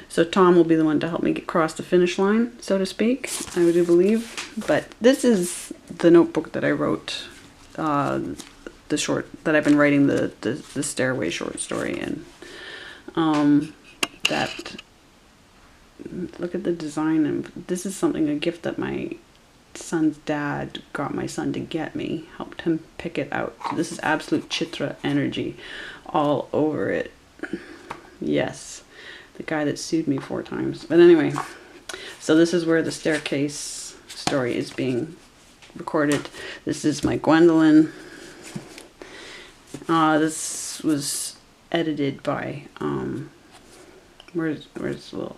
So Tom will be the one to help me get across the finish line, so to speak, I do believe. But this is the notebook that I wrote, the short, that I've been writing the Stairway short story in. That, look at the design, and this is something, a gift that my son's dad got my son to get me, helped him pick it out. So this is absolute Chitra energy all over it. Yes, the guy that sued me 4 times. But anyway, so this is where the staircase story is being recorded. This is my Gwendolyn. This was edited by where's the little,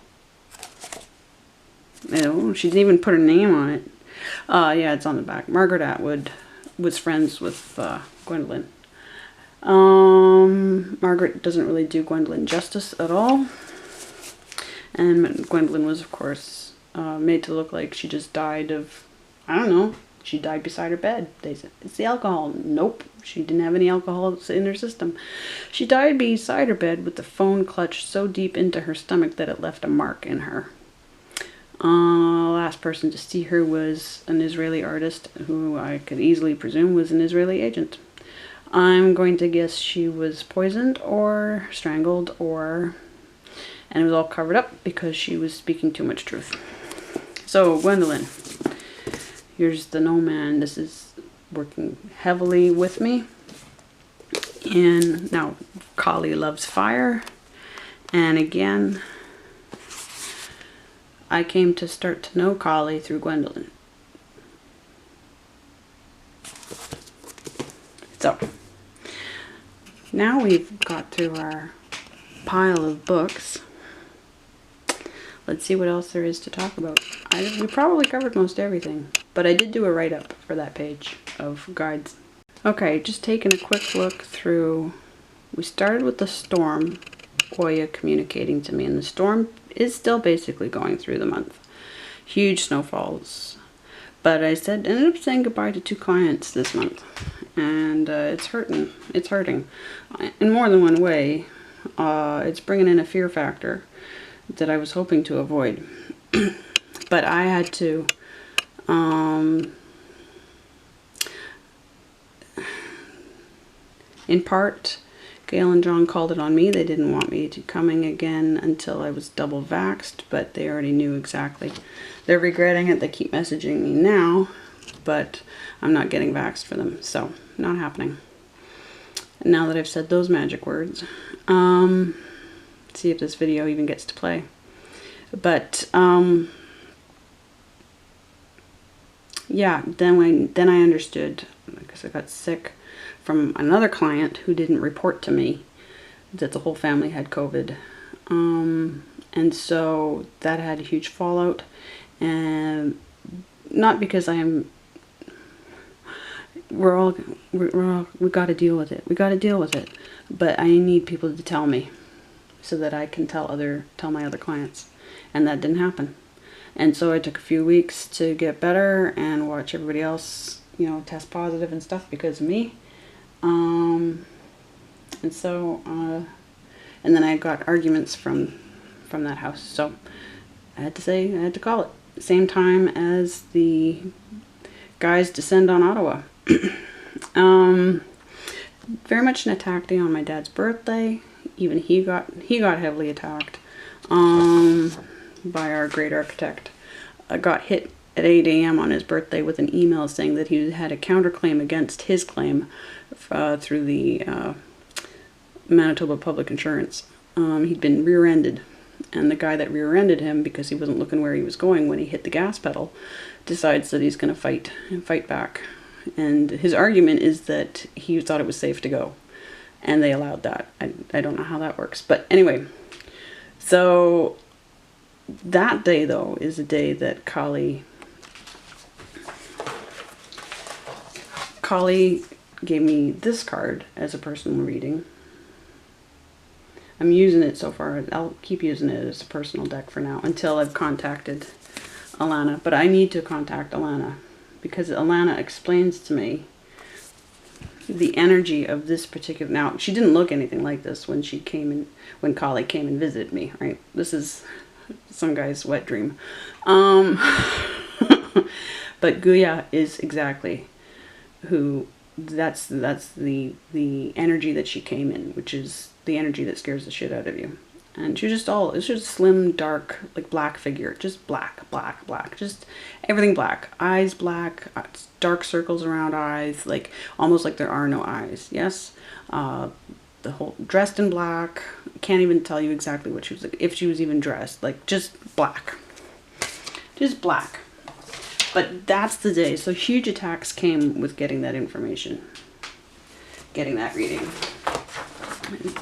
oh, she didn't even put her name on it. Yeah, it's on the back. Margaret Atwood was friends with Gwendolyn. Margaret doesn't really do Gwendolyn justice at all. And Gwendolyn was, of course, made to look like she just died of, I don't know, she died beside her bed. They said, it's the alcohol. Nope, she didn't have any alcohol in her system. She died beside her bed with the phone clutched so deep into her stomach that it left a mark in her. Last person to see her was an Israeli artist who I could easily presume was an Israeli agent. I'm going to guess she was poisoned or strangled, or, and it was all covered up because she was speaking too much truth. So Gwendolyn, here's the No Man. This is working heavily with me. And now Kali loves fire. And again, I came to start to know Kali through Gwendolyn. So, now we've got through our pile of books. Let's see what else there is to talk about. We probably covered most everything, but I did do a write-up for that page of guides. Okay, just taking a quick look through. We started with the storm, Oya communicating to me, and the storm is still basically going through the month. Huge snowfalls. But I ended up saying goodbye to 2 clients this month. And it's hurting. It's hurting. In more than one way. It's bringing in a fear factor that I was hoping to avoid. But I had to in part, Gail and John called it on me. They didn't want me to coming again until I was double vaxxed, but they already knew exactly. They're regretting it. They keep messaging me now, but I'm not getting vaxxed for them, so not happening. And now that I've said those magic words, see if this video even gets to play. But yeah, then I understood, because I got sick from another client who didn't report to me that the whole family had COVID. And so that had a huge fallout, and not because we got to deal with it. We got to deal with it. But I need people to tell me so that I can tell my other clients. And that didn't happen. And so I took a few weeks to get better and watch everybody else, test positive and stuff because of me. And so, and then I got arguments from that house. So I had to call it. Same time as the guys descend on Ottawa. Very much an attack day on my dad's birthday. Even he got heavily attacked by our great architect. Got hit at 8 a.m. on his birthday with an email saying that he had a counterclaim against his claim through the Manitoba Public Insurance. He'd been rear-ended, and the guy that rear-ended him, because he wasn't looking where he was going when he hit the gas pedal, decides that he's going to fight back. And his argument is that he thought it was safe to go, and they allowed that. I don't know how that works, but anyway. So that day, though, is a day that Kali gave me this card as a personal reading. I'm using it so far. I'll keep using it as a personal deck for now until I've contacted Alana. But I need to contact Alana because Alana explains to me the energy of this particular, now she didn't look anything like this when she came in, when Kali came and visited me, right? This is some guy's wet dream. But Guya is exactly who, that's the energy that she came in, which is the energy that scares the shit out of you. And she was just it's just slim, dark, like black figure. Just black. Just everything black. Eyes black, dark circles around eyes, like almost like there are no eyes. Yes? The whole, dressed in black. Can't even tell you exactly what she was, like, if she was even dressed. Like, just black. Just black. But that's the day. So huge attacks came with getting that information. Getting that reading.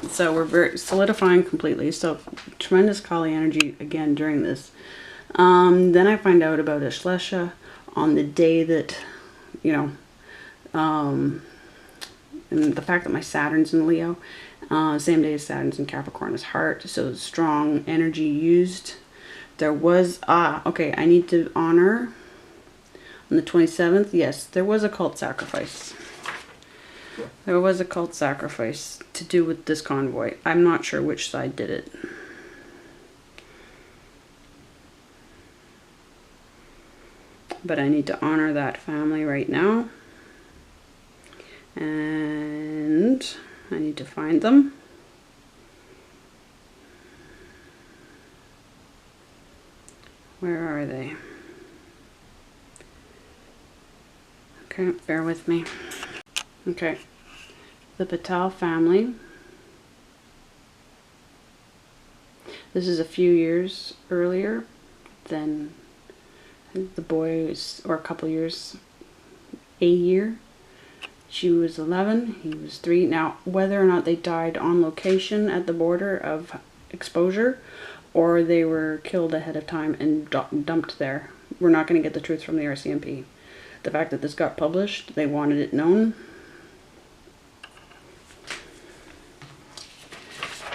So we're very solidifying completely. So tremendous Kali energy again during this. Then I find out about Ashlesha on the day that, you know, and the fact that my Saturn's in Leo, same day as Saturn's in Capricorn's heart. So strong energy used. There was, okay, I need to honor on the 27th. Yes, there was a cult sacrifice. There was a cult sacrifice to do with this convoy. I'm not sure which side did it. But I need to honor that family right now. And I need to find them. Where are they? Okay, bear with me. Okay, the Patel family. This is a few years earlier than the boys, or a couple years, a year. She was 11, he was 3. Now, whether or not they died on location at the border of exposure, or they were killed ahead of time and dumped there, we're not going to get the truth from the RCMP. The fact that this got published, they wanted it known.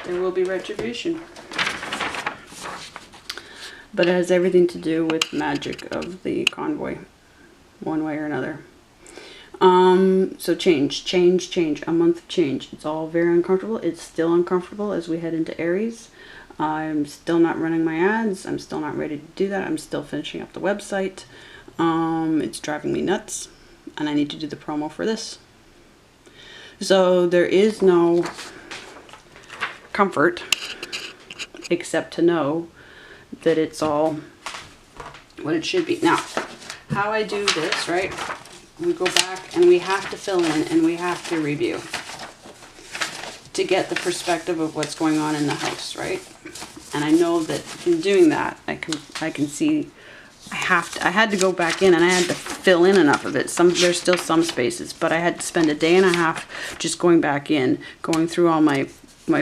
There will be retribution. But it has everything to do with magic of the convoy, one way or another. So change. A month of change. It's all very uncomfortable. It's still uncomfortable as we head into Aries. I'm still not running my ads. I'm still not ready to do that. I'm still finishing up the website. It's driving me nuts. And I need to do the promo for this. So there is no comfort except to know that it's all what it should be. Now, how I do this, right? We go back and we have to fill in and we have to review to get the perspective of what's going on in the house, right? And I know that in doing that, I can see I had to go back in and I had to fill in enough of it. There's still some spaces, but I had to spend a day and a half just going back in, going through all my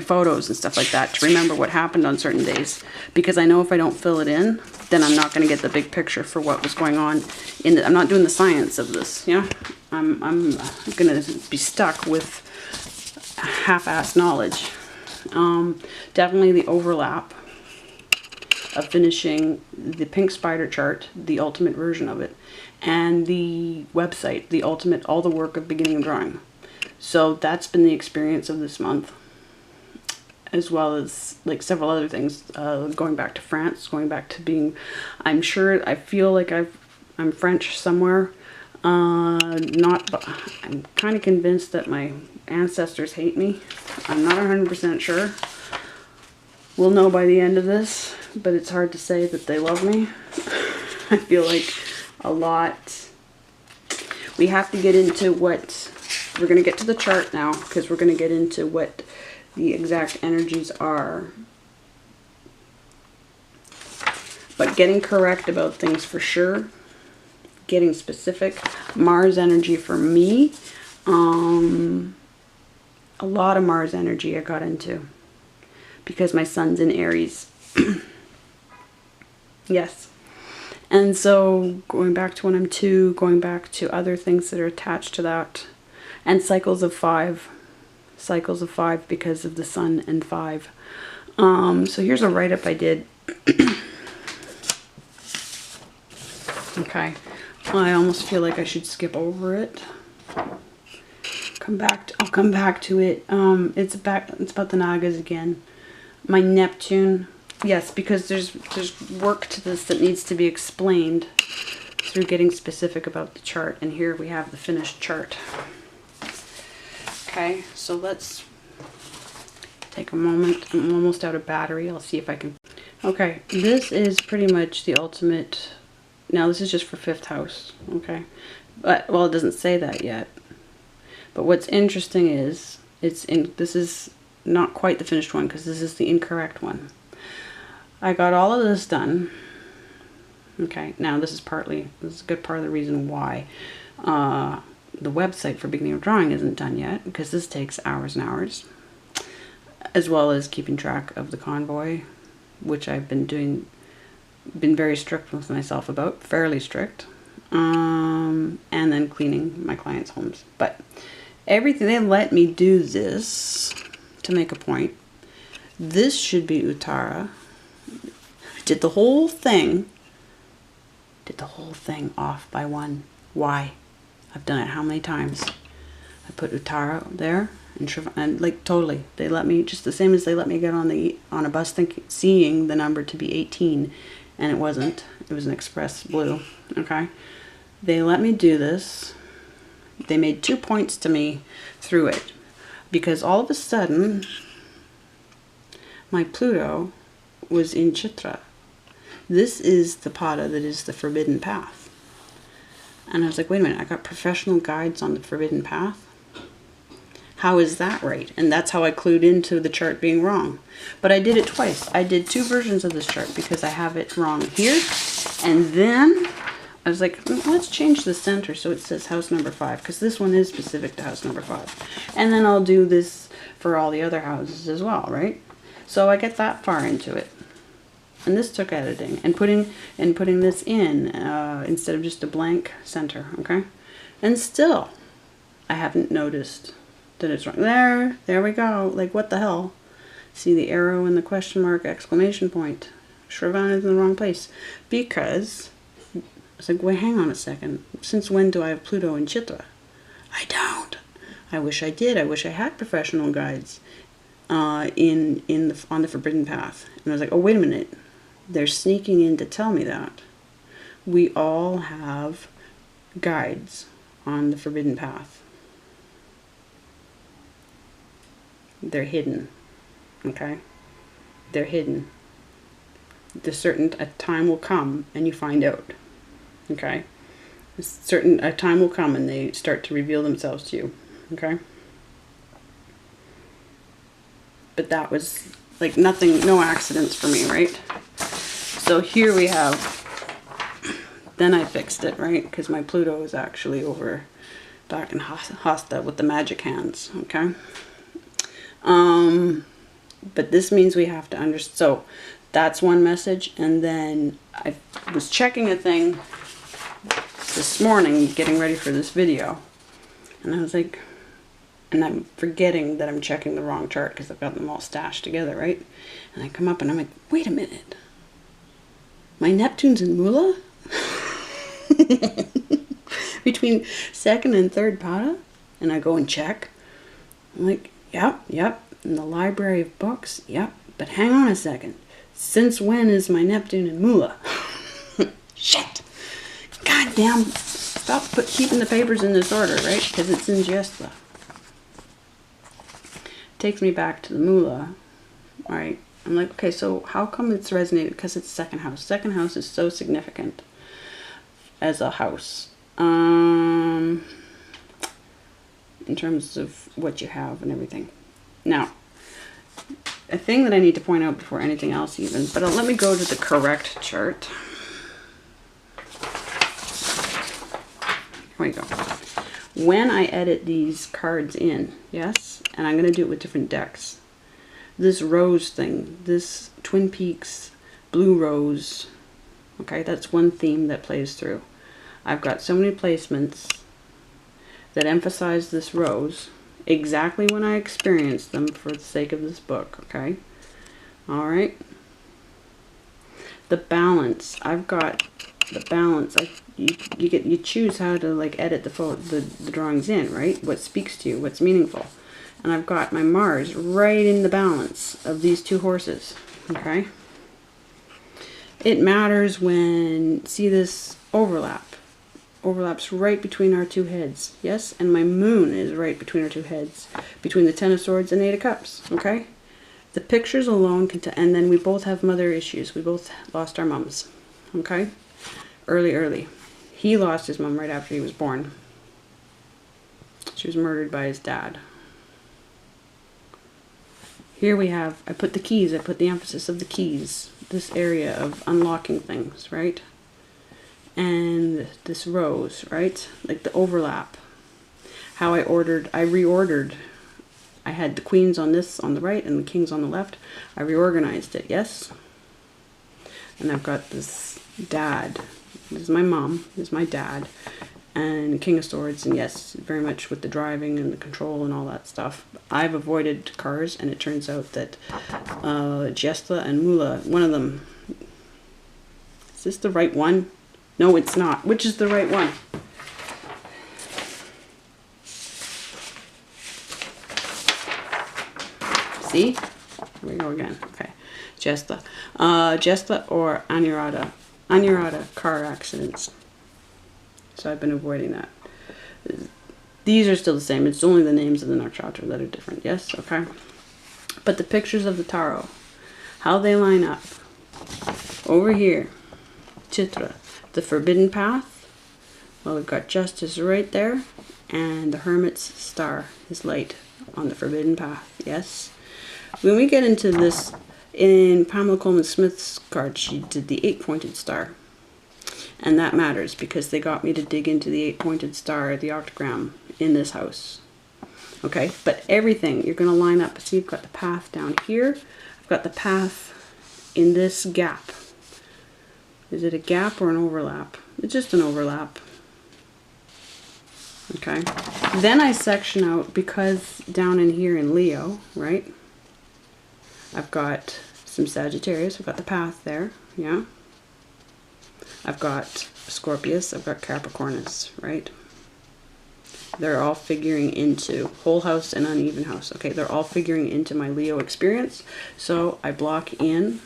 photos and stuff like that to remember what happened on certain days, because I know if I don't fill it in, then I'm not going to get the big picture for what was going on in I'm not doing the science of this, yeah. I'm going to be stuck with half-assed knowledge. Definitely the overlap of finishing the Pink Spider chart, the ultimate version of it, and the website, the ultimate, all the work of beginning of drawing. So that's been the experience of this month, as well as like several other things, going back to France, going back to being, I feel like I'm French somewhere, I'm kind of convinced that my ancestors hate me. I'm not 100% sure. We'll know by the end of this, but it's hard to say that they love me. I feel like a lot. We have to get into what, we're going to get to the chart now, because we're going to get into what the exact energies are. But getting correct about things for sure. Getting specific. Mars energy for me. A lot of Mars energy I got into. Because my sun's in Aries. Yes. And so going back to when I'm 2, going back to other things that are attached to that. And cycles of 5. Cycles of 5 because of the sun and 5. So here's a write-up I did. Okay. I almost feel like I should skip over it. I'll come back to it. It's about the Nagas again. My Neptune, yes, because there's work to this that needs to be explained through getting specific about the chart. And here we have the finished chart. Okay, so let's take a moment. I'm almost out of battery. I'll see if I can. Okay, this is pretty much the ultimate. Now this is just for 5th house, okay? But, well, it doesn't say that yet. But what's interesting is, this is not quite the finished one because this is the incorrect one. I got all of this done. Okay, now this is a good part of the reason why the website for beginning of drawing isn't done yet, because this takes hours and hours, as well as keeping track of the convoy, which I've been very strict with myself about, fairly strict, and then cleaning my clients' homes. But everything, they let me do this to make a point. This should be Uttara. Did the whole thing off by 1. Why? I've done it how many times? I put Uttara there and like totally. They let me, just the same as they let me get on a bus seeing the number to be 18, and it wasn't. It was an express blue. Okay. They let me do this. They made 2 points to me through it, because all of a sudden my Pluto was in Chitra. This is the pada that is the forbidden path. And I was like, wait a minute, I got professional guides on the forbidden path? How is that right? And that's how I clued into the chart being wrong. But I did it twice. I did 2 versions of this chart because I have it wrong here. And then I was like, let's change the center so it says house number 5, because this one is specific to house number 5. And then I'll do this for all the other houses as well, right? So I get that far into it. And this took editing and putting this in instead of just a blank center, okay? And still, I haven't noticed that it's wrong. There we go. Like, what the hell? See the arrow and the question mark, exclamation point. Shravan is in the wrong place. Because, I was like, wait, hang on a second. Since when do I have Pluto in Chitra? I don't. I wish I did. I wish I had professional guides on the forbidden path. And I was like, oh, wait a minute. They're sneaking in to tell me that. We all have guides on the forbidden path. They're hidden. Okay? They're hidden. A time will come and you find out. Okay? A time will come and they start to reveal themselves to you. Okay? But that was like nothing, no accidents for me, right? So here we have, then I fixed it, right? Because my Pluto is actually over back in Hasta with the magic hands, okay? But this means we have to understand. So that's one message. And then I was checking a thing this morning, getting ready for this video. And I was like, and I'm forgetting that I'm checking the wrong chart because I've got them all stashed together, right? And I come up and I'm like, wait a minute. My Neptune's in Mula? Between 2nd and 3rd pada? And I go and check. I'm like, yep. In the library of books, yep. But hang on a second. Since when is my Neptune in Mula? Shit. God damn. Stop keeping the papers in this order, right? Because it's in Jesta. Takes me back to the Mula, right? I'm like, okay, so how come it's resonated? Because it's 2nd house. 2nd house is so significant as a house. In terms of what you have and everything. Now, a thing that I need to point out before anything else even, but let me go to the correct chart. Here we go. When I edit these cards in, yes, and I'm going to do it with different decks. This rose thing, this Twin Peaks blue rose, okay, that's one theme that plays through. I've got so many placements that emphasize this rose exactly when I experienced them for the sake of this book, okay? All right. The balance, I've got the balance. you choose how to like edit the drawings in, right? What speaks to you, what's meaningful. And I've got my Mars right in the balance of these two horses, okay? It matters when, see this overlap? Overlaps right between our two heads, yes? And my moon is right between our two heads, between the Ten of Swords and Eight of Cups, okay? The pictures alone can, and then we both have mother issues. We both lost our mums, okay? Early. He lost his mom right after he was born. She was murdered by his dad. Here we have, I put the keys, I put the emphasis of the keys, this area of unlocking things, right? And this rose, right? Like the overlap. How I reordered. I had the queens on this on the right and the kings on the left. I reorganized it, yes? And I've got this dad. This is my mom, this is my dad. And King of Swords, and yes, very much with the driving and the control and all that stuff. I've avoided cars, and it turns out that Jesta and Mula, one of them, is this the right one? No, it's not. Which is the right one? See? Here we go again. Okay. Jesta. Jesta or Anirada. Anirada, car accidents. So I've been avoiding that. These are still the same. It's only the names of the Nakshatras that are different. Yes? Okay. But the pictures of the tarot, how they line up. Over here, Chitra, the forbidden path. Well, we've got justice right there. And the hermit's star, his light on the forbidden path. Yes? When we get into this, in Pamela Coleman Smith's card, she did the 8-pointed star. And that matters because they got me to dig into the 8-pointed star, the octagram, in this house. Okay, but everything, you're going to line up. See, you've got the path down here. I've got the path in this gap. Is it a gap or an overlap? It's just an overlap. Okay. Then I section out, because down in here in Leo, right? I've got some Sagittarius. I've got the path there, yeah? I've got Scorpius, I've got Capricornus, right? They're all figuring into whole house and uneven house. Okay, they're all figuring into my Leo experience. So I block in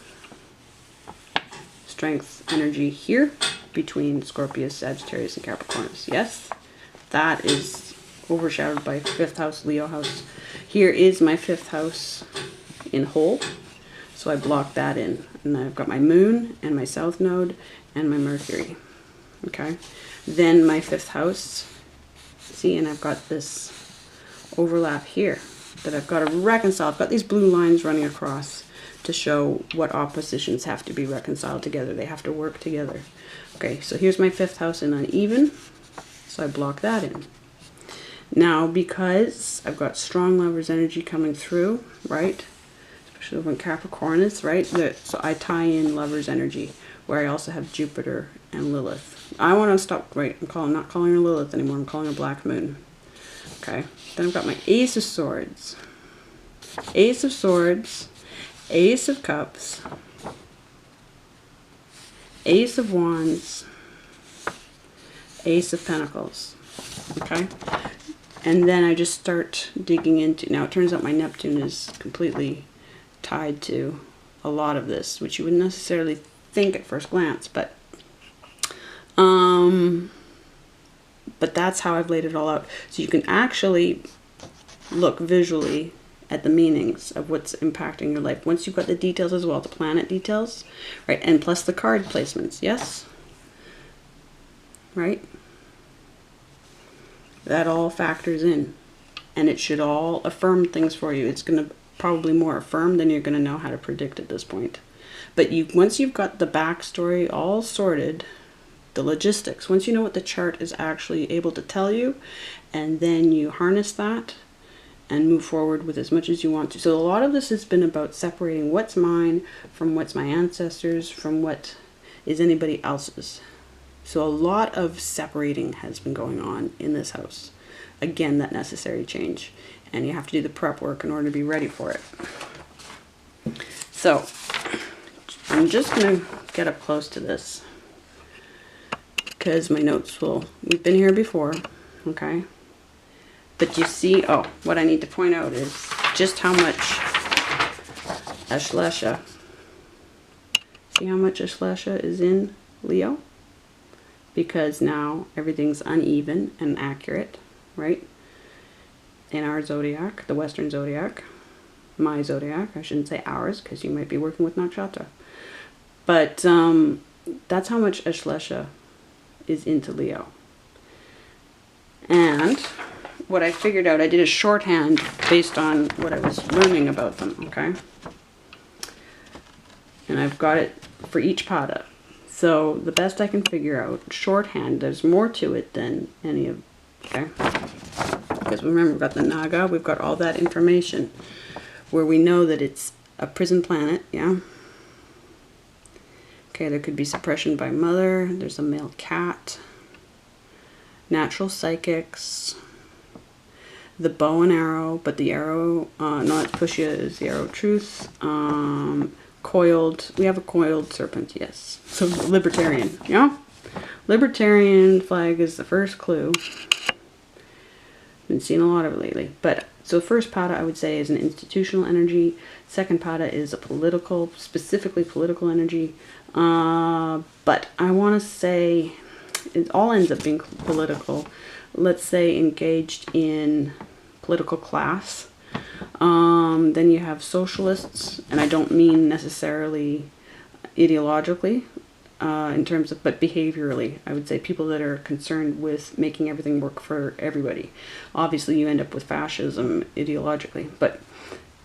strength energy here between Scorpius, Sagittarius, and Capricornus. Yes, that is overshadowed by 5th house, Leo house. Here is my 5th house in whole. So I block that in. And I've got my moon and my south node and my Mercury. Okay. Then my 5th house. See, and I've got this overlap here that I've got to reconcile. I've got these blue lines running across to show what oppositions have to be reconciled together. They have to work together. Okay, so here's my 5th house in uneven. So I block that in. Now, because I've got strong lover's energy coming through, right? Especially when Capricornus, right? So I tie in lover's energy, where I also have Jupiter and Lilith. I want to stop, right, I'm not calling her Lilith anymore, I'm calling her Black Moon. Okay, then I've got my Ace of Swords. Ace of Swords, Ace of Cups, Ace of Wands, Ace of Pentacles. Okay, and then I just start digging into, now it turns out my Neptune is completely tied to a lot of this, which you wouldn't necessarily think at first glance, but that's how I've laid it all out. So you can actually look visually at the meanings of what's impacting your life. Once you've got the details as well, the planet details, right? And plus the card placements, yes? Right? That all factors in. And it should all affirm things for you. It's going to probably more affirm than you're going to know how to predict at this point. But once you've got the backstory all sorted, the logistics, once you know what the chart is actually able to tell you, and then you harness that and move forward with as much as you want to. So a lot of this has been about separating what's mine from what's my ancestors, from what is anybody else's. So a lot of separating has been going on in this house. Again, that necessary change. And you have to do the prep work in order to be ready for it. So I'm just going to get up close to this, because my notes will, we've been here before, okay? But you see, oh, what I need to point out is just how much Ashlesha, see how much Ashlesha is in Leo? Because now everything's uneven and accurate, right? In our zodiac, the Western zodiac, my zodiac, I shouldn't say ours, because you might be working with Nakshatra. But that's how much Ashlesha is into Leo. And what I figured out, I did a shorthand based on what I was learning about them, okay? And I've got it for each pada. So the best I can figure out, shorthand, there's more to it than any of, okay? Because remember, we've got the Naga, we've got all that information where we know that it's a prison planet, yeah? Okay, there could be suppression by mother, there's a male cat, natural psychics, the bow and arrow, but the arrow, not Pushya is the arrow of truth, coiled, we have a coiled serpent, yes. So libertarian, yeah? Libertarian flag is the first clue. Been seeing a lot of it lately. But so first pada I would say is an institutional energy. Second pada is a political, specifically political energy. But I want to say it all ends up being political. Let's say engaged in political class. Then you have socialists, and I don't mean necessarily ideologically, in terms of, but behaviorally. I would say people that are concerned with making everything work for everybody. Obviously you end up with fascism ideologically, but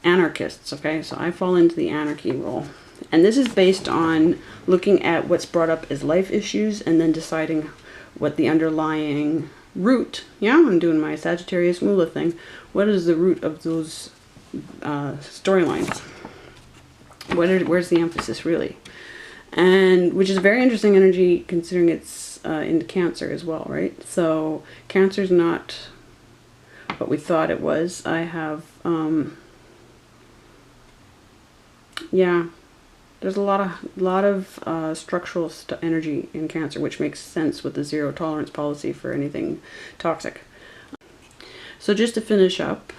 anarchists, okay? So I fall into the anarchy role. And this is based on looking at what's brought up as life issues and then deciding what the underlying root, yeah, I'm doing my Sagittarius Mula thing. What is the root of those storylines? Where's the emphasis really? And which is a very interesting energy considering it's into Cancer as well, right? So Cancer's not what we thought it was. I have, yeah, there's a lot of structural energy in Cancer, which makes sense with the zero tolerance policy for anything toxic. So just to finish up,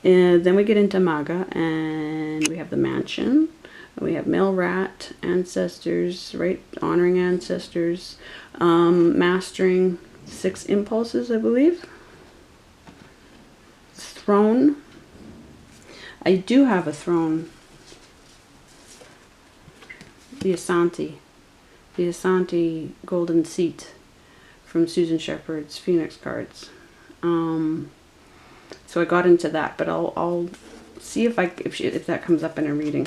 and then we get into Maga, and we have the mansion. We have male rat, ancestors, right? Honoring ancestors, mastering 6 impulses, I believe. Throne. I do have a throne. The Asante golden seat from Susan Shepherd's Phoenix cards. So I got into that, but I'll see if that comes up in a reading.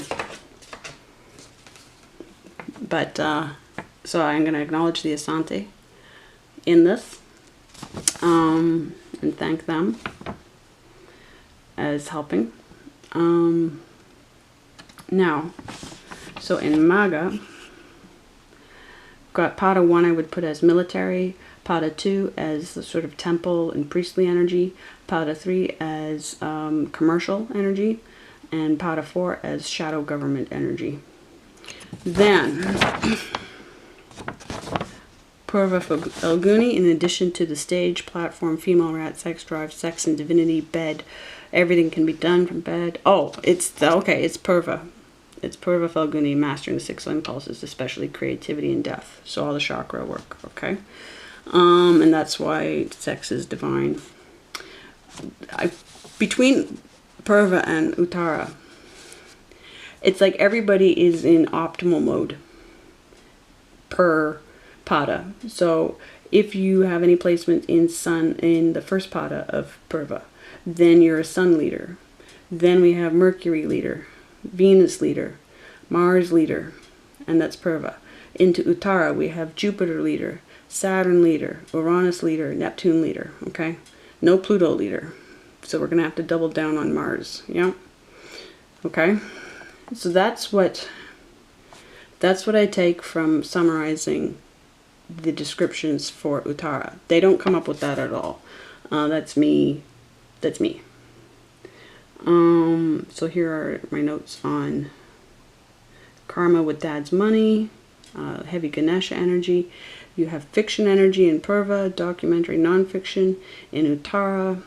But so I'm going to acknowledge the Asante in this, and thank them as helping. Now, so in Maga, got Pada 1 I would put as military, Pada 2 as the sort of temple and priestly energy, Pada 3 as commercial energy, and Pada 4 as shadow government energy. Then, Purva Falguni, in addition to the stage, platform, female rat, sex drive, sex and divinity, bed, everything can be done from bed. Oh, it's Purva. It's Purva Falguni, mastering the 6 impulses, especially creativity and death. So all the chakra work, okay? And that's why sex is divine. Between Purva and Uttara, it's like everybody is in optimal mode per pada. So if you have any placement in sun in the first pada of Purva, then you're a sun leader. Then we have Mercury leader, Venus leader, Mars leader, and that's Purva. Into Uttara we have Jupiter leader, Saturn leader, Uranus leader, Neptune leader, okay? No Pluto leader. So we're going to have to double down on Mars, yeah? Okay? So that's what I take from summarizing the descriptions for Uttara. They don't come up with that at all. That's me. That's me. So here are my notes on karma with dad's money, heavy Ganesha energy. You have fiction energy in Purva, documentary nonfiction in Uttara.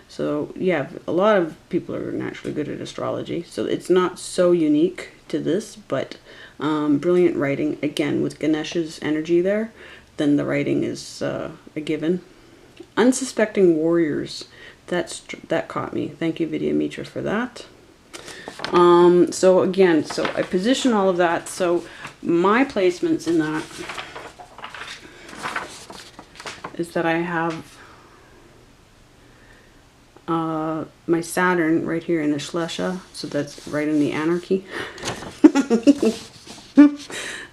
So yeah, a lot of people are naturally good at astrology. So it's not so unique to this, but brilliant writing. Again, with Ganesha's energy there, then the writing is a given. Unsuspecting warriors. That caught me. Thank you, Vidya Mitra, for that. So again, so I position all of that. So my placements in that is that I have my Saturn right here in Ashlesha, so that's right in the anarchy.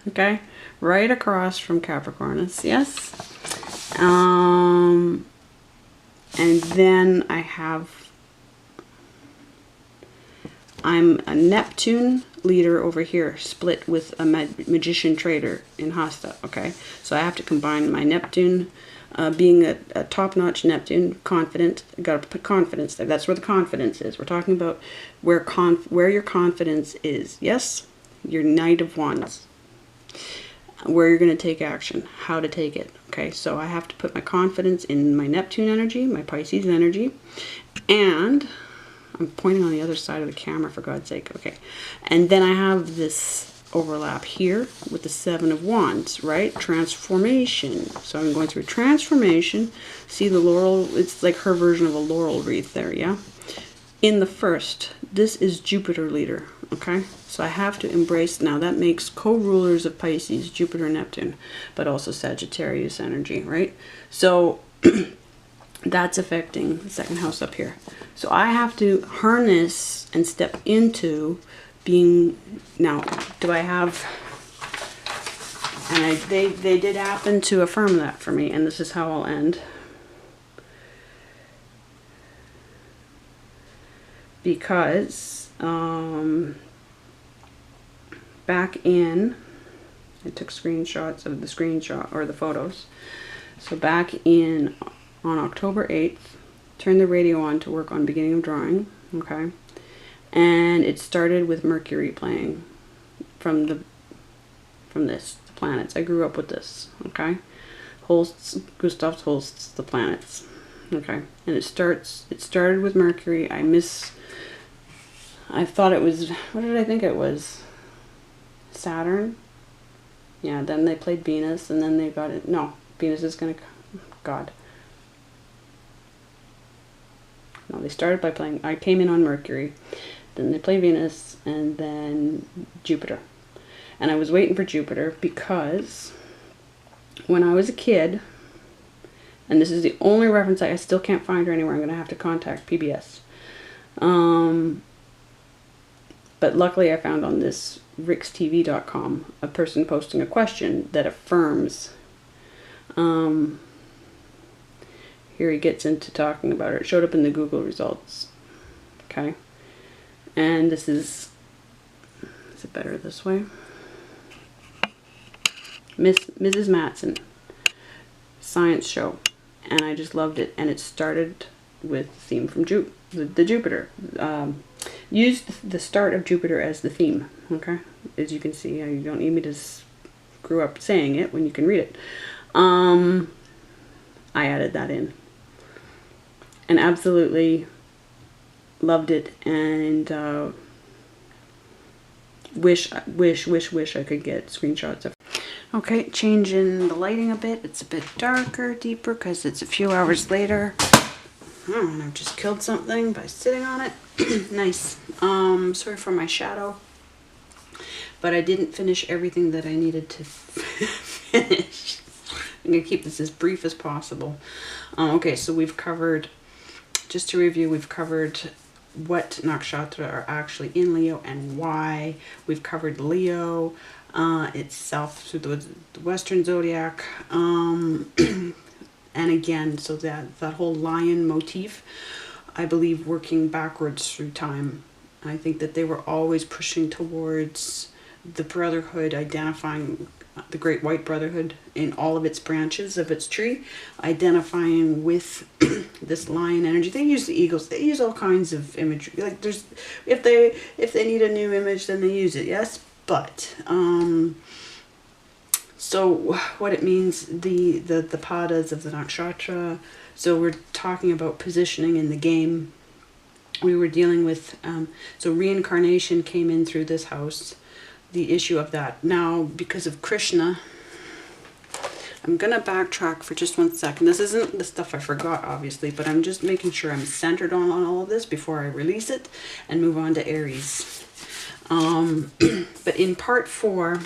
Okay, right across from Capricornus, yes. And then I'm a Neptune leader over here, split with a magician trader in Hasta, okay? So I have to combine my Neptune, being a top-notch Neptune, confident. I gotta put confidence there. That's where the confidence is. We're talking about where your confidence is. Yes? Your Knight of Wands. Where you're going to take action. How to take it. Okay, so I have to put my confidence in my Neptune energy, my Pisces energy, and I'm pointing on the other side of the camera, for God's sake. Okay, and then I have this overlap here with the Seven of Wands, right? Transformation. So I'm going through transformation. See the laurel? It's like her version of a laurel wreath there, yeah? In the first, this is Jupiter leader, okay? So I have to embrace, now that makes co-rulers of Pisces, Jupiter and Neptune, but also Sagittarius energy, right? So that's affecting the second house up here. So I have to harness and step into being, now, do I have, and they did happen to affirm that for me, and this is how I'll end. Because back in, I took screenshots of the screenshot, or the photos. So back in, on October 8th, turned the radio on to work on beginning of drawing, okay? And it started with Mercury playing from the planets. I grew up with this, okay? Gustav Holst's The Planets, okay? And it started with Mercury. I thought it was, what did I think it was? Saturn? Yeah, then they played Venus, and then they got it. No, Venus is gonna, God. No, they started by playing, I came in on Mercury, then they played Venus, and then Jupiter. And I was waiting for Jupiter because when I was a kid, and this is the only reference I still can't find her anywhere, I'm going to have to contact PBS. But luckily I found on this rixtv.com a person posting a question that affirms. Here he gets into talking about it. It showed up in the Google results. Okay. And this is it better this way? Mrs. Matson science show. And I just loved it. And it started with the theme from the Jupiter. Used the start of Jupiter as the theme. Okay. As you can see, you don't need me to screw up saying it when you can read it. I added that in. And absolutely loved it, and wish I could get screenshots of. Okay, changing the lighting a bit. It's a bit darker, deeper, because it's a few hours later. And I've just killed something by sitting on it. Nice. Sorry for my shadow, but I didn't finish everything that I needed to finish. I'm gonna keep this as brief as possible. Okay, so we've covered. Just to review, we've covered what nakshatra are actually in Leo and why. We've covered Leo itself through the Western zodiac. And again, so that whole lion motif, I believe, working backwards through time. I think that they were always pushing towards the brotherhood, identifying the Great White Brotherhood in all of its branches of its tree, identifying with this lion energy. They use the eagles. They use all kinds of imagery. Like there's, if they need a new image, then they use it. Yes, but So what it means, the padas of the nakshatra. So we're talking about positioning in the game. We were dealing with, so reincarnation came in through this house, the issue of that. Now, because of Krishna, I'm going to backtrack for just 1 second. This isn't the stuff I forgot, obviously, but I'm just making sure I'm centered on all of this before I release it and move on to Aries. But in part 4,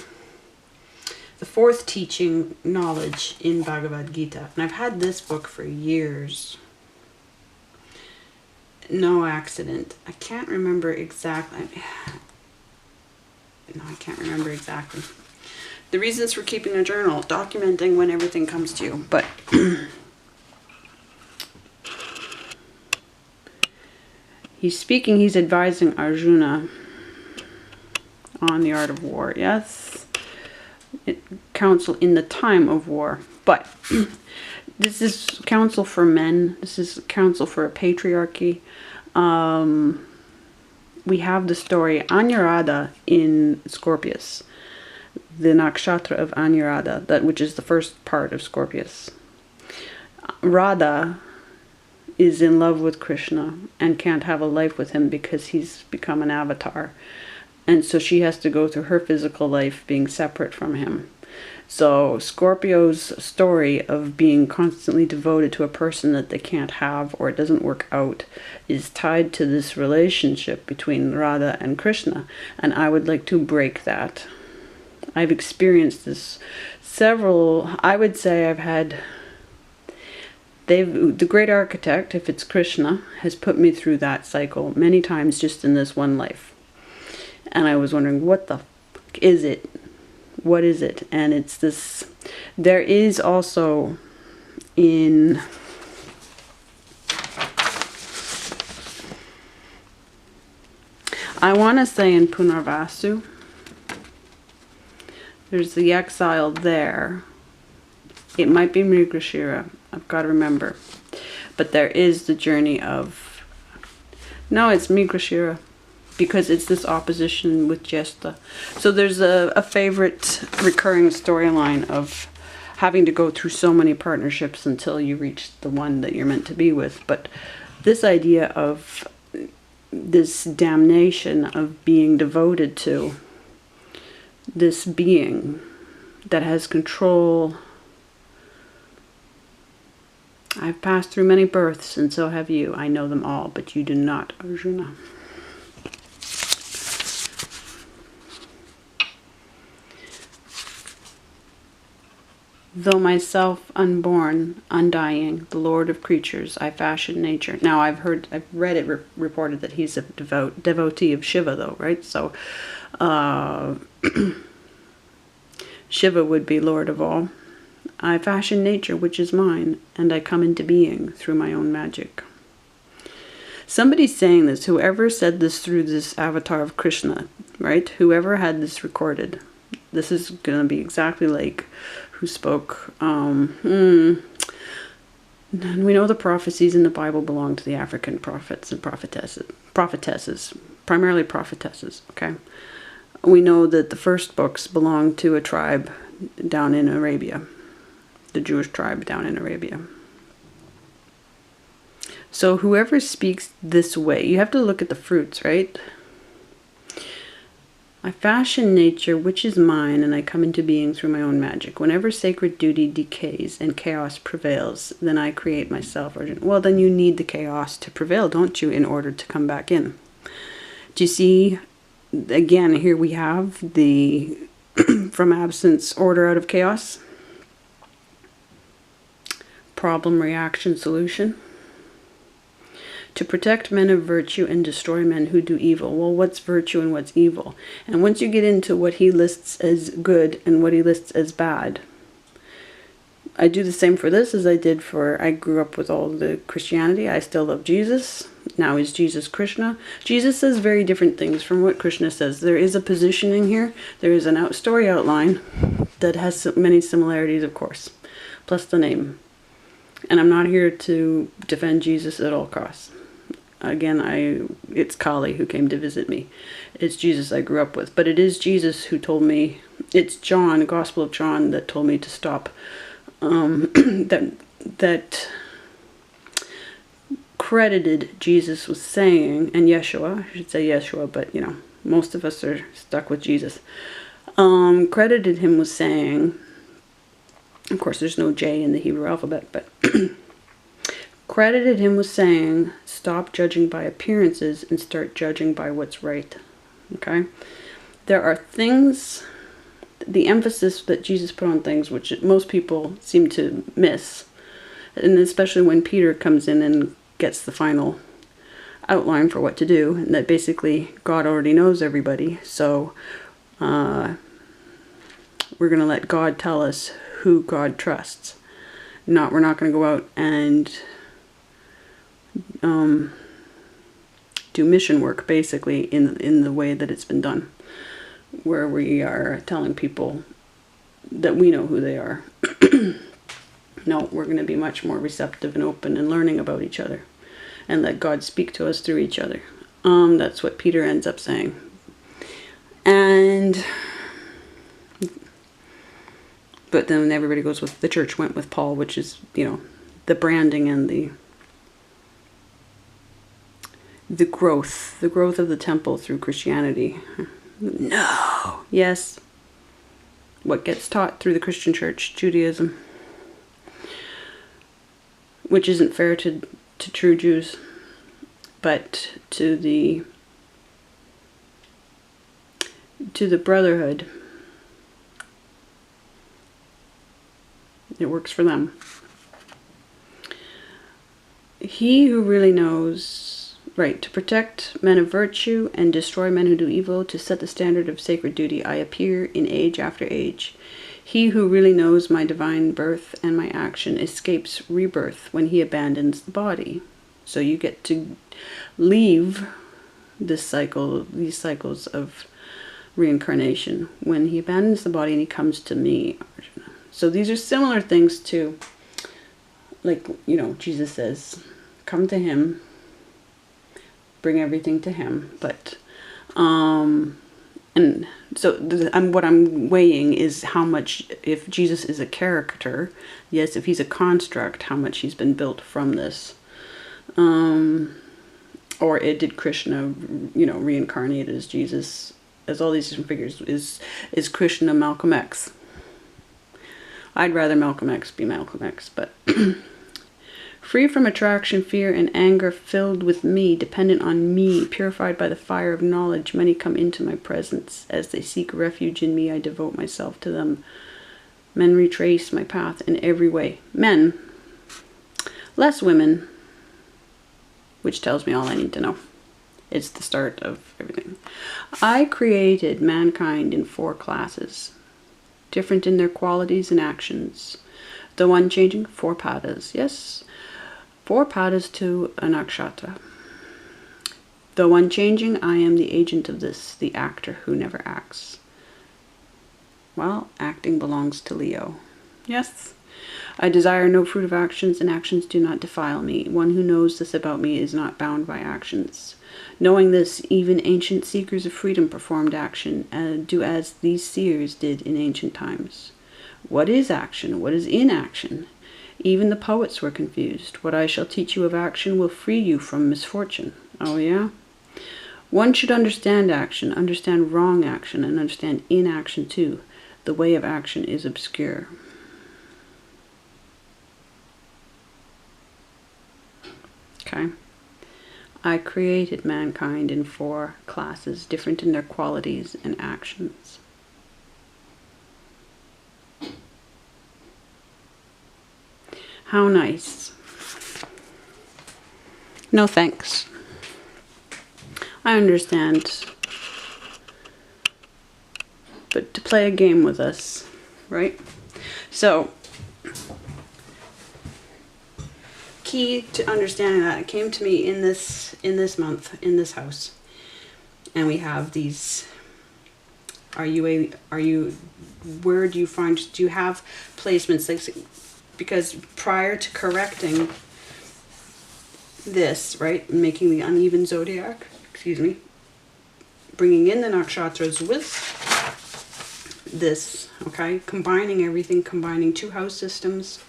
the 4th teaching, knowledge in Bhagavad Gita, and I've had this book for years. No accident. I can't remember exactly. No, I can't remember exactly. The reasons for keeping a journal, documenting when everything comes to you. But he's advising Arjuna on the art of war. Yes. Counsel in the time of war. But this is counsel for men. This is counsel for a patriarchy. We have the story Anyarada in Scorpius. The nakshatra of Anyarada, which is the first part of Scorpius. Radha is in love with Krishna and can't have a life with him because he's become an avatar. And so she has to go through her physical life being separate from him. So Scorpio's story of being constantly devoted to a person that they can't have or it doesn't work out is tied to this relationship between Radha and Krishna. And I would like to break that. I've experienced this I would say I've had, the great architect, if it's Krishna, has put me through that cycle many times just in this one life. And I was wondering, what the fuck is it? What is it? And it's this, there is also in, I want to say in Punarvasu, there's the exile there. It might be Mrigashiram. I've got to remember. But there is the journey of... No, it's Mrigashiram. Because it's this opposition with Jesta. So there's a favorite recurring storyline of having to go through so many partnerships until you reach the one that you're meant to be with. But this idea of this damnation of being devoted to this being that has control. I've passed through many births, and so have you. I know them all, but you do not, Arjuna. Though myself unborn, undying, the Lord of creatures, I fashion nature. Now I've read it reported that he's a devotee of Shiva, though, right? So Shiva would be Lord of all. I fashion nature, which is mine, and I come into being through my own magic. Somebody's saying this, whoever said this through this avatar of Krishna, right? Whoever had this recorded. This is going to be exactly like who spoke. And we know the prophecies in the Bible belong to the African prophets and prophetesses, primarily prophetesses, okay? We know that the first books belong to a tribe down in Arabia, the Jewish tribe down in Arabia. So whoever speaks this way, you have to look at the fruits, right? I fashion nature, which is mine, and I come into being through my own magic. Whenever sacred duty decays and chaos prevails, then I create myself. Well, then you need the chaos to prevail, don't you, in order to come back in? Do you see, again, here we have the from absence, order out of chaos. Problem, reaction, solution. To protect men of virtue and destroy men who do evil. Well, what's virtue and what's evil? And once you get into what he lists as good and what he lists as bad, I do the same for this as I did for, I grew up with all the Christianity. I still love Jesus. Now is Jesus Krishna? Jesus says very different things from what Krishna says. There is a positioning here. There is an story outline that has many similarities, of course, plus the name. And I'm not here to defend Jesus at all costs. Again, it's Kali who came to visit me. It's Jesus I grew up with. But it is Jesus who told me it's John, the Gospel of John, that told me to stop. That credited Jesus was saying, and Yeshua, I should say Yeshua, but you know, most of us are stuck with Jesus. Credited him with saying, of course there's no J in the Hebrew alphabet, but credited him with saying, stop judging by appearances and start judging by what's right. Okay? There are things, the emphasis that Jesus put on things which most people seem to miss, and especially when Peter comes in and gets the final outline for what to do, and that basically God already knows everybody, so we're going to let God tell us who God trusts. We're not going to go out and do mission work, basically, in the way that it's been done, where we are telling people that we know who they are. No, we're going to be much more receptive and open and learning about each other, and let God speak to us through each other. That's what Peter ends up saying. But then everybody goes with, the church went with Paul, which is, you know, the branding and the growth of the temple through Christianity. No. Yes. What gets taught through the Christian church, Judaism, which isn't fair to true Jews, but to the brotherhood, it works for them. He who really knows, right, to protect men of virtue and destroy men who do evil, to set the standard of sacred duty, I appear in age after age. He who really knows my divine birth and my action escapes rebirth when he abandons the body. So you get to leave this cycle, these cycles of reincarnation, when he abandons the body and he comes to me. So these are similar things to, like, you know, Jesus says, come to him, bring everything to him. But and so what I'm weighing is how much, if Jesus is a character, yes, if he's a construct, how much he's been built from this. Or did Krishna, you know, reincarnate as Jesus, as all these different figures? Is Krishna Malcolm X? I'd rather Malcolm X be Malcolm X, but free from attraction, fear, and anger, filled with me, dependent on me, purified by the fire of knowledge, many come into my presence. As they seek refuge in me, I devote myself to them. Men retrace my path in every way. Men, less women, which tells me all I need to know. It's the start of everything. I created mankind in 4 classes, different in their qualities and actions. The unchanging, 4 padas. Yes, 4 padas to a nakshatra. Though unchanging, I am the agent of this, the actor who never acts. Well, acting belongs to Leo. Yes. I desire no fruit of actions, and actions do not defile me. One who knows this about me is not bound by actions. Knowing this, even ancient seekers of freedom performed action, and do as these seers did in ancient times. What is action? What is inaction? Even the poets were confused. What I shall teach you of action will free you from misfortune. Oh yeah? One should understand action, understand wrong action, and understand inaction too. The way of action is obscure. Okay. I created mankind in 4 classes, different in their qualities and actions. How nice. No thanks. I understand. But to play a game with us, right? So, key to understanding that, it came to me in this month, in this house. And we have these, where do you have placements? Like, because prior to correcting this, right, making the uneven zodiac, bringing in the nakshatras with this, okay? Combining everything, combining 2 house systems.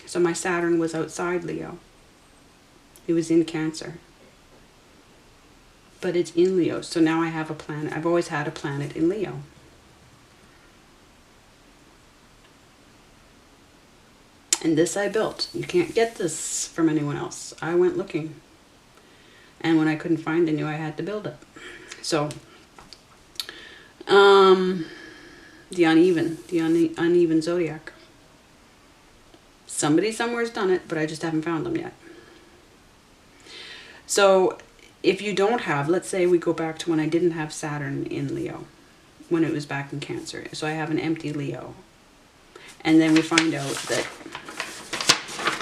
So my Saturn was outside Leo. It was in Cancer. But it's in Leo, so now I have a planet. I've always had a planet in Leo. And this I built. You can't get this from anyone else. I went looking. And when I couldn't find it, I knew I had to build it. So, the uneven zodiac. Somebody somewhere's done it, but I just haven't found them yet. So, if you don't have, let's say we go back to when I didn't have Saturn in Leo, when it was back in Cancer. So I have an empty Leo. And then we find out that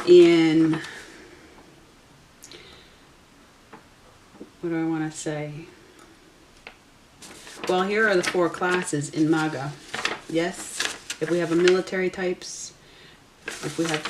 in, what do I want to say? Well, here are the 4 classes in MAGA. Yes, if we have a military types, if we have